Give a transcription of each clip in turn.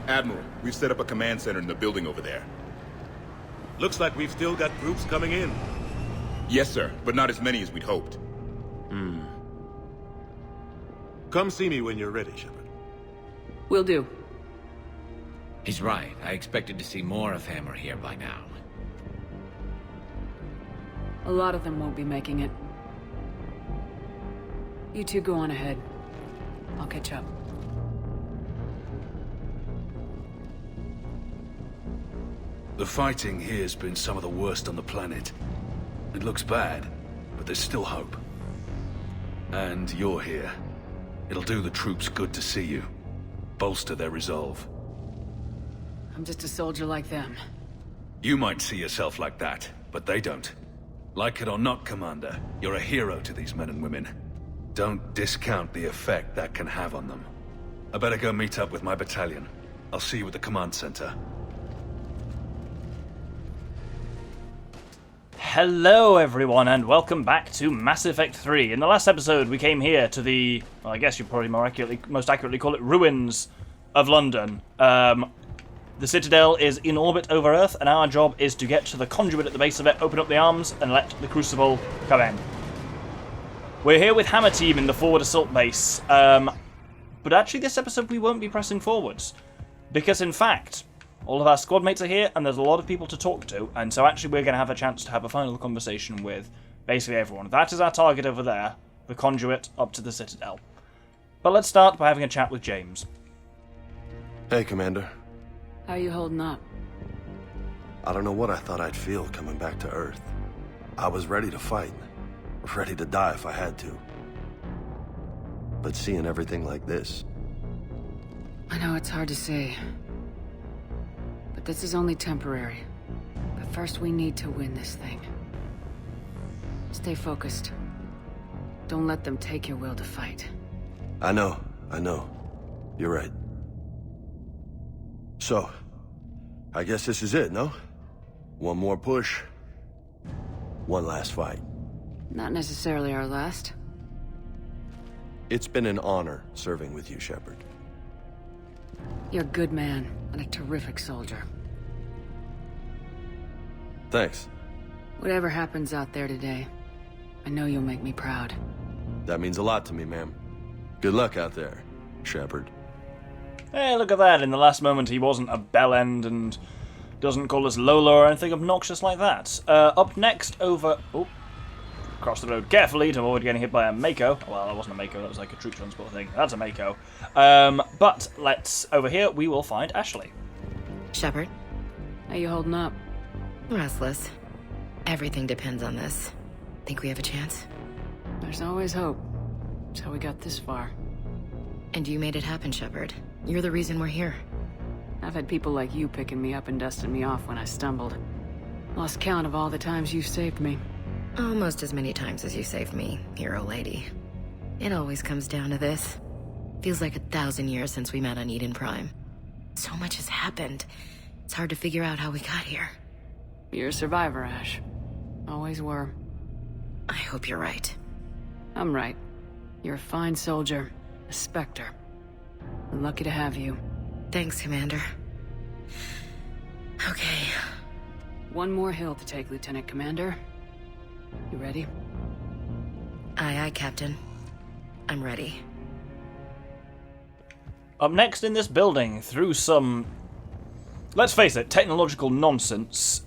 Admiral, we've set up a command center in the building over there. Looks like we've still got groups coming in. Yes, sir, but not as many as we'd hoped. Come see me when you're ready, Shepard. Will do. He's right. I expected to see more of Hammer here by now. A lot of them won't be making it. You two go on ahead. I'll catch up. The fighting here's been some of the worst on the planet. It looks bad, but there's still hope. And you're here. It'll do the troops good to see you. Bolster their resolve. I'm just a soldier like them. You might see yourself like that, but they don't. Like it or not, Commander, you're a hero to these men and women. Don't discount the effect that can have on them. I better go meet up with my battalion. I'll see you at the command center. Hello everyone and welcome back to Mass Effect 3. In the last episode we came here to the, well, I guess you'd probably most accurately call it ruins of London. The Citadel is in orbit over Earth and our job is to get to the conduit at the base of it, open up the arms and let the Crucible come in. We're here with Hammer Team in the forward assault base, but actually this episode we won't be pressing forwards because in fact all of our squad mates are here, and there's a lot of people to talk to, and so actually we're going to have a chance to have a final conversation with basically everyone. That is our target over there, the conduit up to the Citadel. But let's start by having a chat with James. Hey, Commander. How you holding up? I don't know what I thought I'd feel coming back to Earth. I was ready to fight, ready to die if I had to. But seeing everything like this... I know it's hard to say. But this is only temporary. But first we need to win this thing. Stay focused. Don't let them take your will to fight. I know. You're right. So, I guess this is it, no? One more push. One last fight. Not necessarily our last. It's been an honor serving with you, Shepard. You're a good man, and a terrific soldier. Thanks. Whatever happens out there today, I know you'll make me proud. That means a lot to me, ma'am. Good luck out there, Shepard. Hey, look at that. In the last moment he wasn't a bellend and doesn't call us Lola or anything obnoxious like that. Up next over... Oh. Cross the road carefully to avoid getting hit by a Mako. Well, that wasn't a Mako, that was like a troop transport thing. That's a Mako. But let's... Over here, we will find Ashley. Shepard? How you holding up? Restless. Everything depends on this. Think we have a chance? There's always hope. That's how we got this far. And you made it happen, Shepard. You're the reason we're here. I've had people like you picking me up and dusting me off when I stumbled. Lost count of all the times you've saved me. Almost as many times as you saved me, hero lady. It always comes down to this. Feels like 1,000 years since we met on Eden Prime. So much has happened. It's hard to figure out how we got here. You're a survivor, Ash. Always were. I hope you're right. I'm right. You're a fine soldier. A Spectre. I'm lucky to have you. Thanks, Commander. Okay. One more hill to take, Lieutenant Commander. You ready? Aye, aye, Captain. I'm ready. Up next in this building, through some, let's face it, technological nonsense,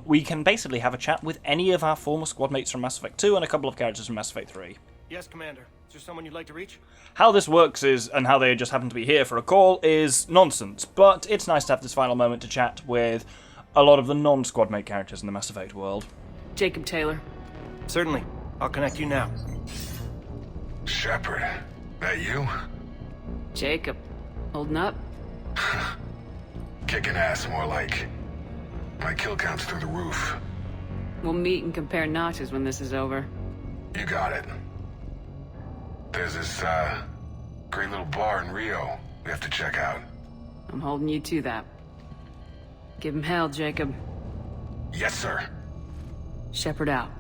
we can basically have a chat with any of our former squad mates from Mass Effect 2 and a couple of characters from Mass Effect 3. Yes, Commander. Is there someone you'd like to reach? How this works is, and how they just happen to be here for a call, is nonsense, but it's nice to have this final moment to chat with a lot of the non-squad mate characters in the Mass Effect world. Jacob Taylor. Certainly. I'll connect you now. Shepard, that you? Jacob. Holding up? Kicking ass more like. My kill count's through the roof. We'll meet and compare notches when this is over. You got it. There's this, great little bar in Rio we have to check out. I'm holding you to that. Give him hell, Jacob. Yes, sir. Shepard out.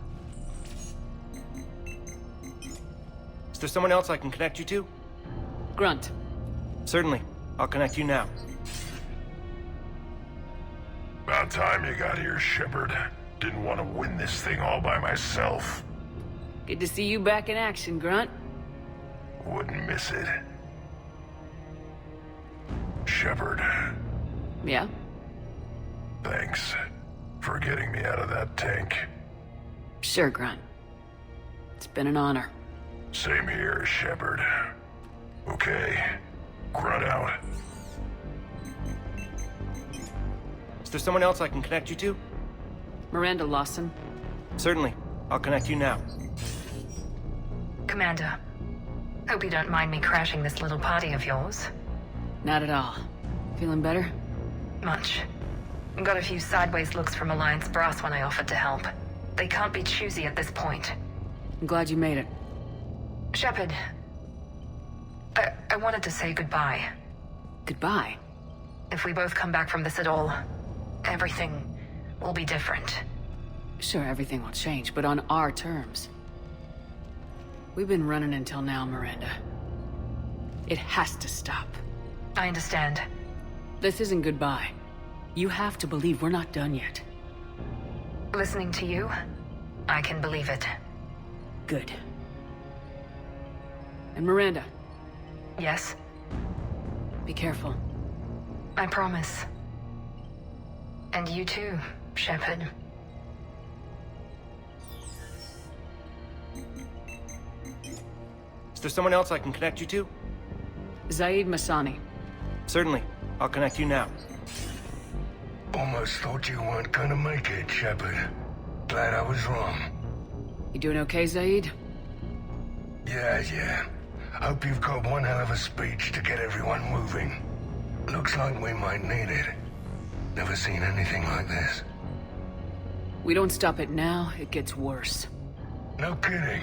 Is there someone else I can connect you to? Grunt. Certainly. I'll connect you now. About time you got here, Shepard. Didn't want to win this thing all by myself. Good to see you back in action, Grunt. Wouldn't miss it. Shepard, Yeah? thanks for getting me out of that tank. Sure, Grunt. It's been an honor. Same here, Shepard. Okay, grunt out. Is there someone else I can connect you to? Miranda Lawson. Certainly. I'll connect you now. Commander, hope you don't mind me crashing this little party of yours. Not at all. Feeling better? Much. Got a few sideways looks from Alliance brass when I offered to help. They can't be choosy at this point. I'm glad you made it. Shepard, I wanted to say goodbye. Goodbye. If we both come back from this at all, everything will be different. Sure, everything will change, but on our terms. We've been running until now, Miranda. It has to stop. I understand. This isn't goodbye. You have to believe we're not done yet. Listening to you, I can believe it. Good. And Miranda, Yes, be careful. I promise. And you too, Shepard. Is there someone else I can connect you to? Zaid Masani. Certainly. I'll connect you now. Almost thought you weren't gonna make it, Shepard. Glad I was wrong. You doing okay, Zaid? Yeah. Hope you've got one hell of a speech to get everyone moving. Looks like we might need it. Never seen anything like this. We don't stop it now, it gets worse. No kidding.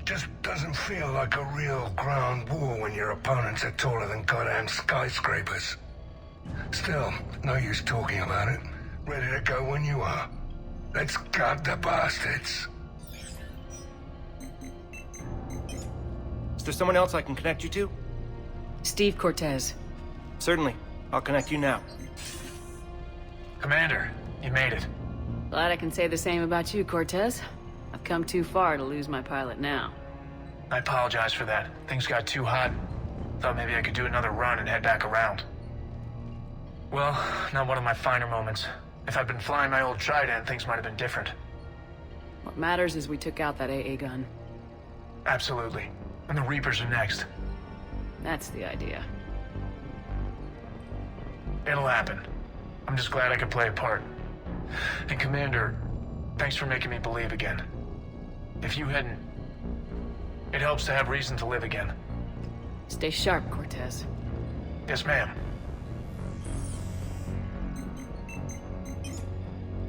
Just doesn't feel like a real ground war when your opponents are taller than goddamn skyscrapers. Still, no use talking about it. Ready to go when you are. Let's gut the bastards. Is there someone else I can connect you to? Steve Cortez. Certainly. I'll connect you now. Commander, you made it. Glad I can say the same about you, Cortez. I've come too far to lose my pilot now. I apologize for that. Things got too hot. Thought maybe I could do another run and head back around. Well, not one of my finer moments. If I'd been flying my old Trident, things might have been different. What matters is we took out that AA gun. Absolutely. And the Reapers are next. That's the idea. It'll happen. I'm just glad I could play a part. And Commander, thanks for making me believe again. If you hadn't... It helps to have reason to live again. Stay sharp, Cortez. Yes, ma'am.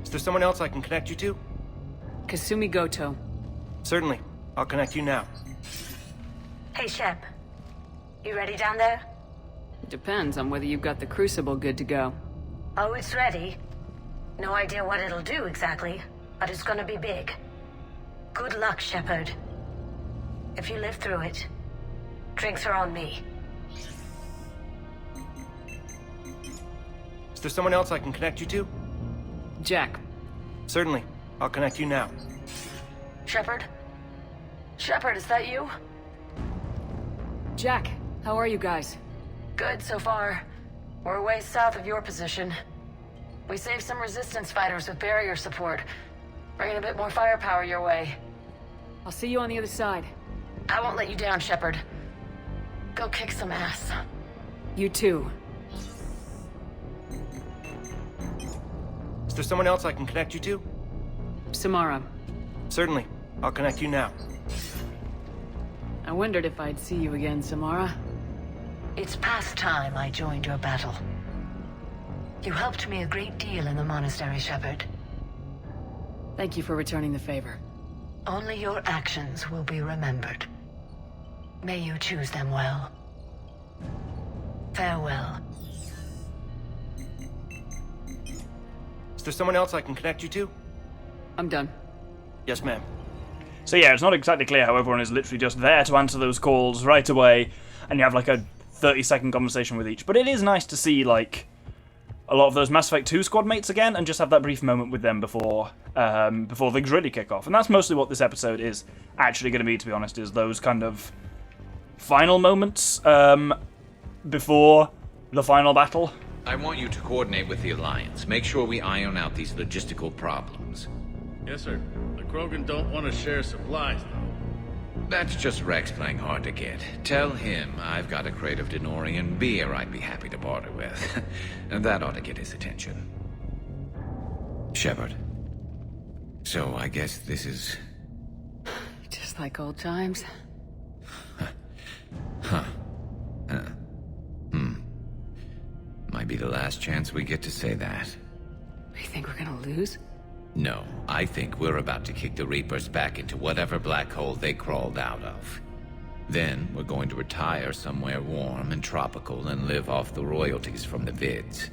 Is there someone else I can connect you to? Kasumi Goto. Certainly. I'll connect you now. Hey, Shep. You ready down there? It depends on whether you've got the Crucible good to go. Oh, it's ready. No idea what it'll do exactly, but it's gonna be big. Good luck, Shepard. If you live through it, drinks are on me. Is there someone else I can connect you to? Jack. Certainly. I'll connect you now. Shepard? Shepard, is that you? Jack, how are you guys? Good so far. We're way south of your position. We saved some resistance fighters with barrier support, bringing a bit more firepower your way. I'll see you on the other side. I won't let you down, Shepard. Go kick some ass. You too. Is there someone else I can connect you to? Samara. Certainly. I'll connect you now. I wondered if I'd see you again, Samara. It's past time I joined your battle. You helped me a great deal in the monastery, Shepard. Thank you for returning the favor. Only your actions will be remembered. May you choose them well. Farewell. Is there someone else I can connect you to? I'm done. Yes, ma'am. So yeah, it's not exactly clear how everyone is literally just there to answer those calls right away, and you have like a 30-second conversation with each. But it is nice to see like a lot of those Mass Effect 2 squad mates again, and just have that brief moment with them before things really kick off. And that's mostly what this episode is actually going to be, to be honest, is those kind of final moments before the final battle. I want you to coordinate with the Alliance. Make sure we iron out these logistical problems. Yes, sir. The Krogan don't want to share supplies, though. That's just Rex playing hard to get. Tell him I've got a crate of Denorian beer I'd be happy to barter with. And that ought to get his attention. Shepard. So I guess this is... Just like old times. Might be the last chance we get to say that. You think we're gonna lose? No, I think we're about to kick the Reapers back into whatever black hole they crawled out of. Then we're going to retire somewhere warm and tropical and live off the royalties from the vids.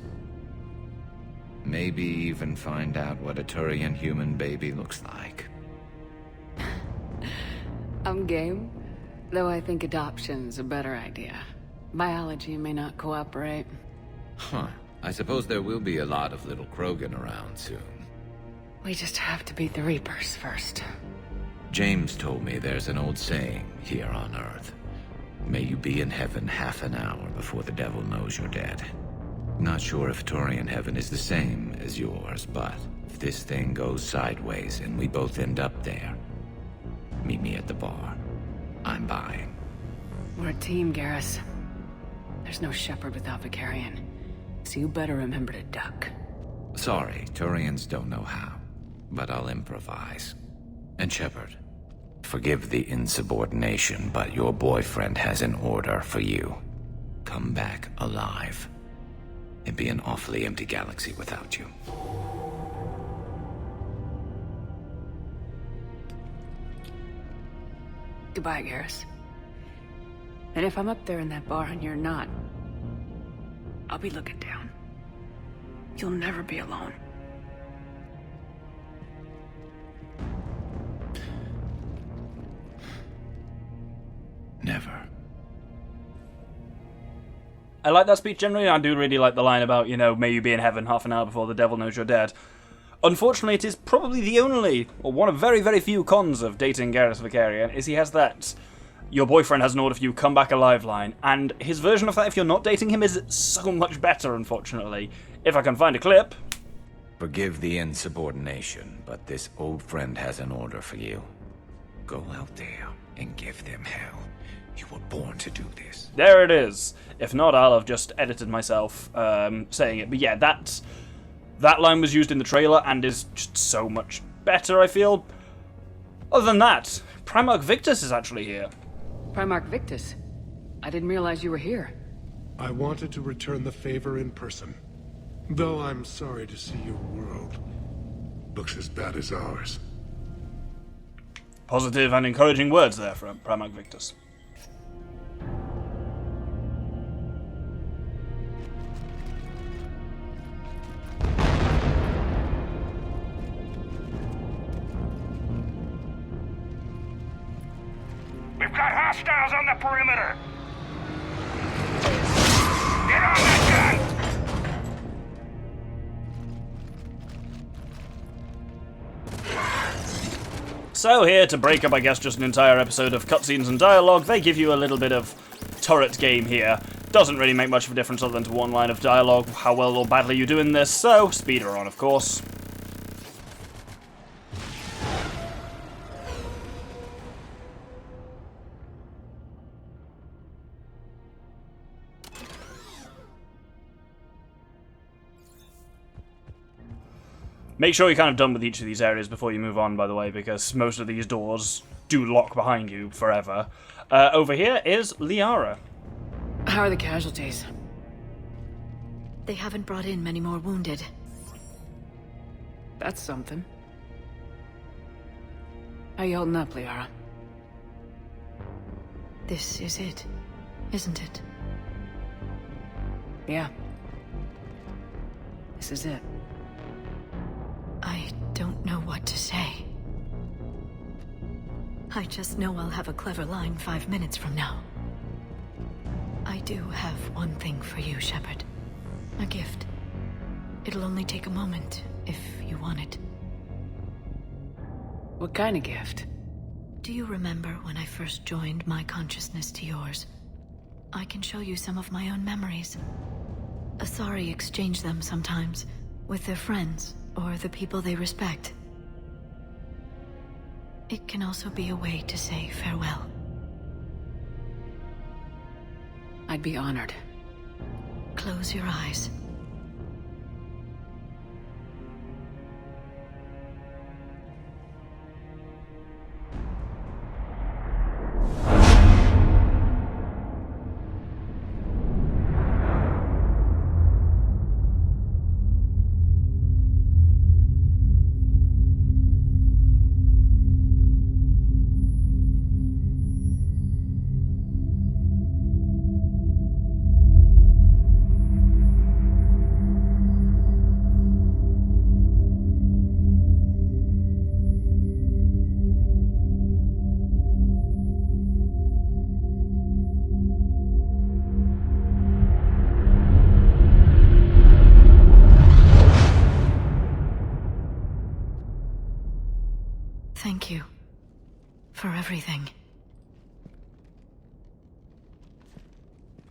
Maybe even find out what a Turian human baby looks like. I'm game, though I think adoption's a better idea. Biology may not cooperate. Huh. I suppose there will be a lot of little Krogan around soon. We just have to beat the Reapers first. James told me there's an old saying here on Earth. May you be in heaven half an hour before the devil knows you're dead. Not sure if Turian heaven is the same as yours, but if this thing goes sideways and we both end up there, meet me at the bar. I'm buying. We're a team, Garrus. There's no Shepard without Vicarion, so you better remember to duck. Sorry, Turians don't know how, but I'll improvise. And Shepard, forgive the insubordination, but your boyfriend has an order for you. Come back alive. It'd be an awfully empty galaxy without you. Goodbye, Garrus. And if I'm up there in that bar and you're not, I'll be looking down. You'll never be alone. Never. I like that speech generally, and I do really like the line about, you know, may you be in heaven half an hour before the devil knows you're dead. Unfortunately, it is probably the only, or one of very, very few cons of dating Garrus Vicarion, is he has that your boyfriend has an order for you, come back alive line, and his version of that, if you're not dating him, is so much better, unfortunately. If I can find a clip. Forgive the insubordination, but this old friend has an order for you. Go out there and give them hell. You were born to do this. There it is. If not, I'll have just edited myself saying it. But yeah, that line was used in the trailer and is just so much better, I feel. Other than that, Primarch Victus is actually here. Primarch Victus? I didn't realize you were here. I wanted to return the favor in person. Though I'm sorry to see your world looks as bad as ours. Positive and encouraging words there from Primarch Victus. We've got hostiles on the perimeter! Get on that gun! So here to break up, I guess, just an entire episode of cutscenes and dialogue, they give you a little bit of turret game here. doesn't really make much of a difference other than to one line of dialogue, how well or badly you do in this, so speed her on, of course. Make sure you're kind of done with each of these areas before you move on, by the way, because most of these doors do lock behind you forever. Over here is Liara. How are the casualties? They haven't brought in many more wounded. That's something. How you holding up, Liara? This is it, isn't it? Yeah. This is it. I don't know what to say. I just know I'll have a clever line 5 minutes from now. I do have one thing for you, Shepard. A gift. It'll only take a moment, if you want it. What kind of gift? Do you remember when I first joined my consciousness to yours? I can show you some of my own memories. Asari exchange them sometimes, with their friends, or the people they respect. It can also be a way to say farewell. I'd be honored. Close your eyes. Thank you for everything.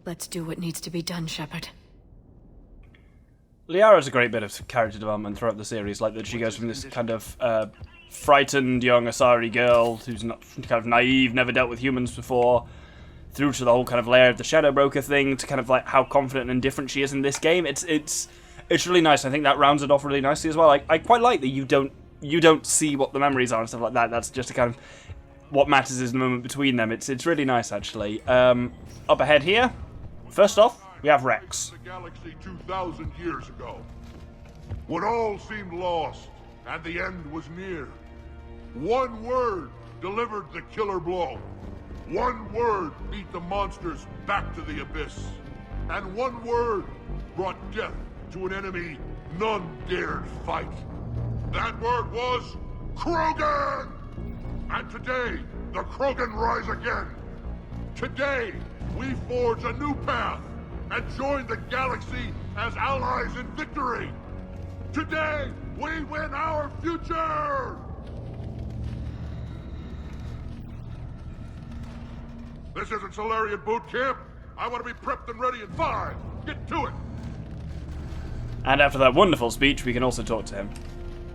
Let's do what needs to be done, Shepard. Liara's a great bit of character development throughout the series, like that she goes from this kind of frightened young Asari girl who's not kind of naive, never dealt with humans before, through to the whole kind of layer of the Shadow Broker thing, to kind of like how confident and different she is in this game. It's really nice. I think that rounds it off really nicely as well. I quite like that you don't see what the memories are and stuff like that. That's just a kind of what matters is the moment between them. It's really nice, actually. Up ahead here, first off, we have Rex. The galaxy 2,000 years ago, when all seemed lost and the end was near, one word delivered the killer blow. One word beat the monsters back to the abyss. And one word brought death to an enemy none dared fight. That word was Krogan! And today, the Krogan rise again. Today, we forge a new path and join the galaxy as allies in victory. Today, we win our future! This isn't Solarian boot camp. I want to be prepped and ready in 5. Get to it! And after that wonderful speech, we can also talk to him.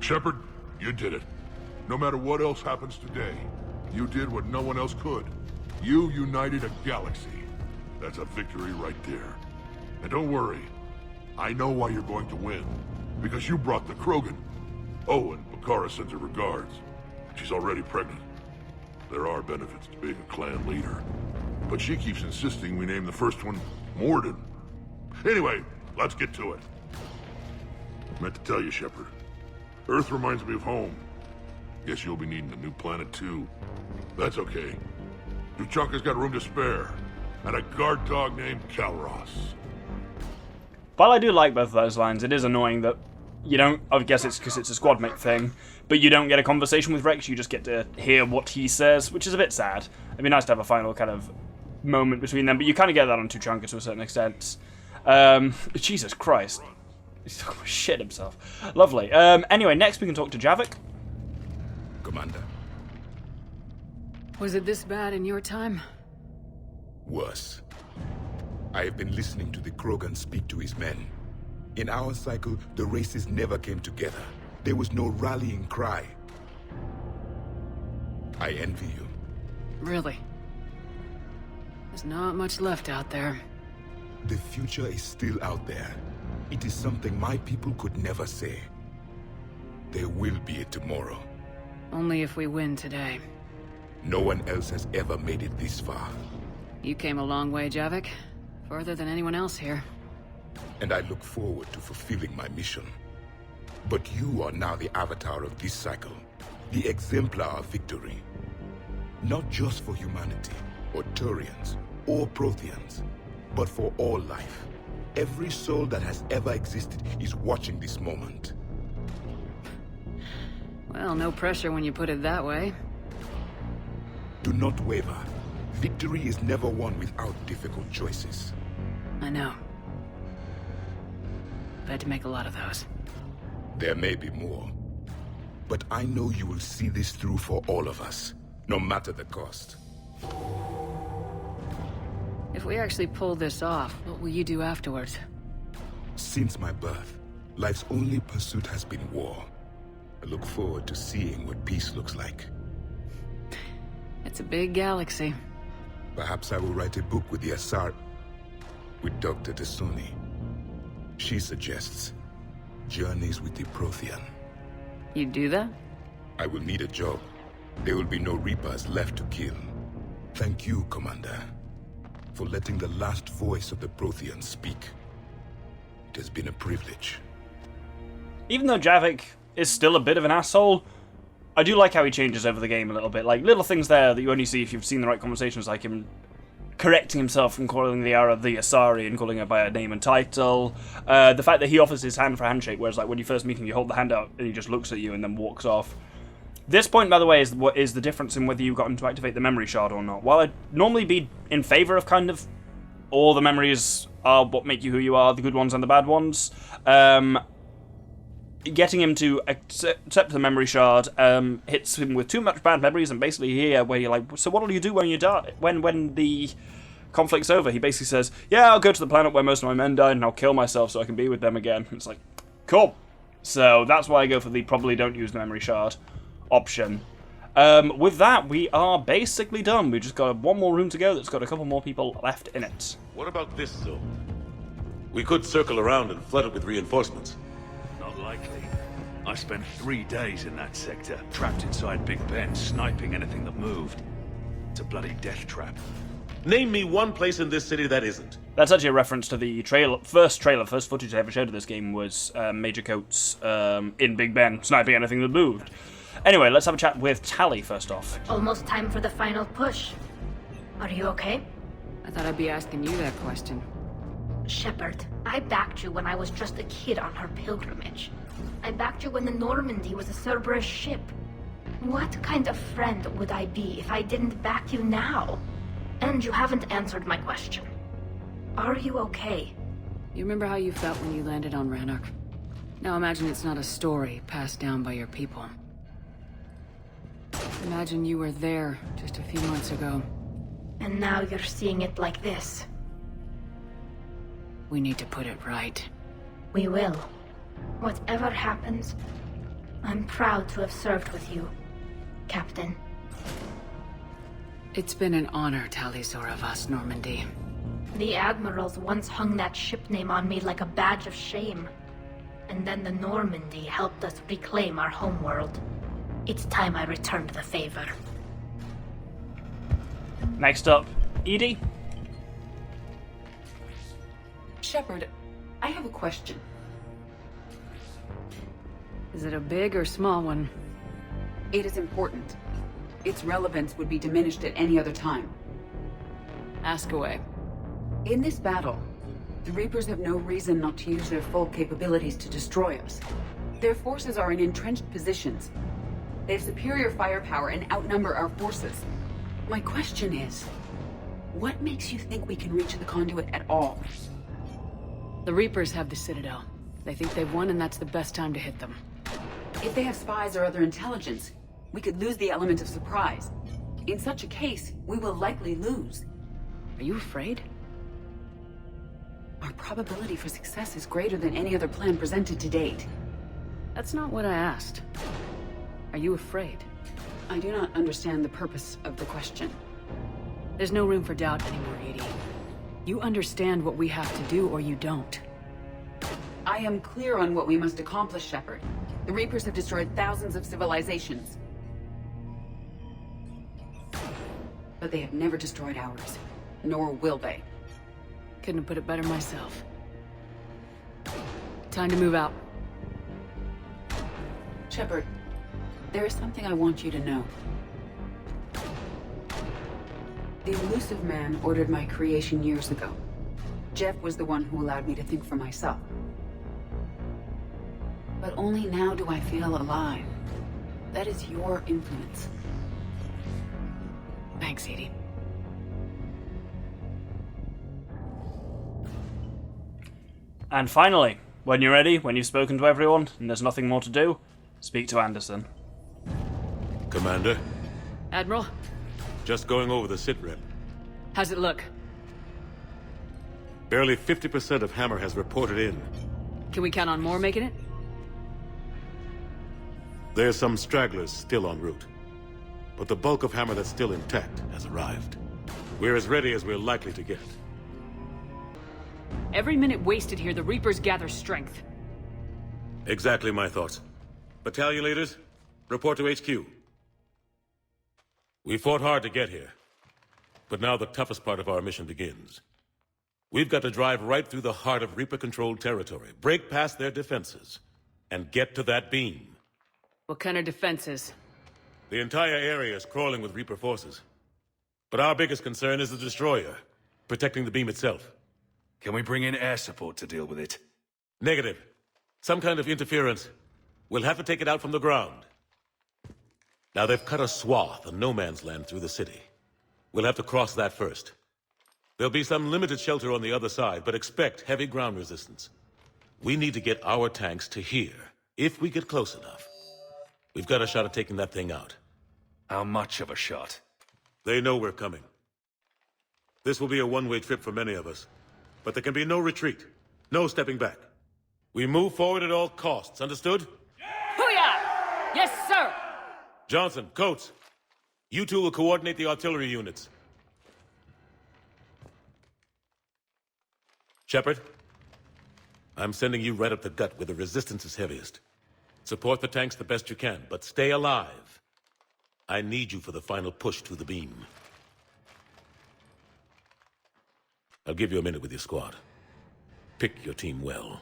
Shepard, you did it. No matter what else happens today, you did what no one else could. You united a galaxy. That's a victory right there. And don't worry, I know why you're going to win. Because you brought the Krogan. Oh, and Bakara sends her regards. She's already pregnant. There are benefits to being a clan leader. But she keeps insisting we name the first one Morden. Anyway, let's get to it. Meant to tell you, Shepard. Earth reminds me of home. Guess you'll be needing a new planet too. That's okay. Tuchanka's got room to spare. And a guard dog named Kalros. While I do like both of those lines, it is annoying that you don't, I guess it's because it's a squadmate thing, but you don't get a conversation with Rex, you just get to hear what he says, which is a bit sad. It'd be nice to have a final kind of moment between them, but you kind of get that on Tuchanka to a certain extent. Jesus Christ. He's talking about shit himself. Lovely. Anyway, next we can talk to Javik. Commander. Was it this bad in your time? Worse. I have been listening to the Krogan speak to his men. In our cycle, the races never came together. There was no rallying cry. I envy you. Really? There's not much left out there. The future is still out there. It is something my people could never say. There will be a tomorrow. Only if we win today. No one else has ever made it this far. You came a long way, Javik. Further than anyone else here. And I look forward to fulfilling my mission. But you are now the avatar of this cycle. The exemplar of victory. Not just for humanity, or Turians, or Protheans, but for all life. Every soul that has ever existed is watching this moment. Well, no pressure when you put it that way. Do not waver. Victory is never won without difficult choices. I know. I've had to make a lot of those. There may be more. But I know you will see this through for all of us, no matter the cost. If we actually pull this off, what will you do afterwards? Since my birth, life's only pursuit has been war. I look forward to seeing what peace looks like. It's a big galaxy. Perhaps I will write a book with the Asar... with Dr. T'Soni. She suggests Journeys with the Prothean. You'd do that? I will need a job. There will be no Reapers left to kill. Thank you, Commander, for letting the last voice of the Protheans speak. It has been a privilege. Even though Javik is still a bit of an asshole, I do like how he changes over the game a little bit. Like, little things there that you only see if you've seen the right conversations, like him correcting himself from calling the Ara the Asari and calling her by her name and title. The fact that he offers his hand for a handshake, whereas like when you first meet him, you hold the hand out and he just looks at you and then walks off. This point, by the way, is what is the difference in whether you got him to activate the memory shard or not. While I'd normally be in favor of kind of all the memories are what make you who you are, the good ones and the bad ones, getting him to accept the memory shard hits him with too much bad memories, and basically here, where you're like, so what will you do when you die? When the conflict's over, he basically says, yeah, I'll go to the planet where most of my men died and I'll kill myself so I can be with them again. It's like, cool. So that's why I go for the probably don't use the memory shard option. With that, we are basically done. We've just got one more room to go that's got a couple more people left in it. What about this zone? We could circle around and flood it with reinforcements. Not likely. I spent 3 days in that sector, trapped inside Big Ben, sniping anything that moved. It's a bloody death trap. Name me one place in this city that isn't. That's actually a reference to the first footage I ever showed of this game was Major Coates in Big Ben, sniping anything that moved. Anyway, let's have a chat with Tally first off. Almost time for the final push. Are you okay? I thought I'd be asking you that question. Shepard, I backed you when I was just a kid on her pilgrimage. I backed you when the Normandy was a Cerberus ship. What kind of friend would I be if I didn't back you now? And you haven't answered my question. Are you okay? You remember how you felt when you landed on Rannoch? Now imagine it's not a story passed down by your people. Imagine you were there just a few months ago. And now you're seeing it like this. We need to put it right. We will. Whatever happens, I'm proud to have served with you, Captain. It's been an honor, Tali Zoravas, Normandy. The Admirals once hung that ship name on me like a badge of shame. And then the Normandy helped us reclaim our homeworld. It's time I returned the favor. Next up, Edie. Shepard, I have a question. Is it a big or small one? It is important. Its relevance would be diminished at any other time. Ask away. In this battle, the Reapers have no reason not to use their full capabilities to destroy us. Their forces are in entrenched positions. They have superior firepower and outnumber our forces. My question is, what makes you think we can reach the conduit at all? The Reapers have the Citadel. They think they've won, and that's the best time to hit them. If they have spies or other intelligence, we could lose the element of surprise. In such a case, we will likely lose. Are you afraid? Our probability for success is greater than any other plan presented to date. That's not what I asked. Are you afraid? I do not understand the purpose of the question. There's no room for doubt anymore, Edie. You understand what we have to do, or you don't. I am clear on what we must accomplish, Shepard. The Reapers have destroyed thousands of civilizations. But they have never destroyed ours. Nor will they. Couldn't have put it better myself. Time to move out. Shepard, there is something I want you to know. The elusive man ordered my creation years ago. Jeff was the one who allowed me to think for myself. But only now do I feel alive. That is your influence. Thanks, Edie. And finally, when you're ready, when you've spoken to everyone, and there's nothing more to do, speak to Anderson. Commander, Admiral, just going over the sitrep. how's it look? Barely 50% of Hammer has reported in. Can we count on more making it? There's some stragglers still en route. But the bulk of Hammer that's still intact has arrived. We're as ready as we're likely to get. Every minute wasted here, the Reapers gather strength. Exactly my thoughts. Battalion leaders, report to HQ. We fought hard to get here. But now the toughest part of our mission begins. We've got to drive right through the heart of Reaper-controlled territory, break past their defenses, and get to that beam. What kind of defenses? The entire area is crawling with Reaper forces. But our biggest concern is the destroyer, protecting the beam itself. Can we bring in air support to deal with it? Negative. Some kind of interference. We'll have to take it out from the ground. Now they've cut a swath of no man's land through the city. We'll have to cross that first. There'll be some limited shelter on the other side, but expect heavy ground resistance. We need to get our tanks to here, if we get close enough. We've got a shot at taking that thing out. How much of a shot? They know we're coming. This will be a one-way trip for many of us. But there can be no retreat. No stepping back. We move forward at all costs, understood? Hoo-yah! Yes, sir! Johnson, Coates, you two will coordinate the artillery units. Shepard, I'm sending you right up the gut where the resistance is heaviest. Support the tanks the best you can, but stay alive. I need you for the final push to the beam. I'll give you a minute with your squad. Pick your team well.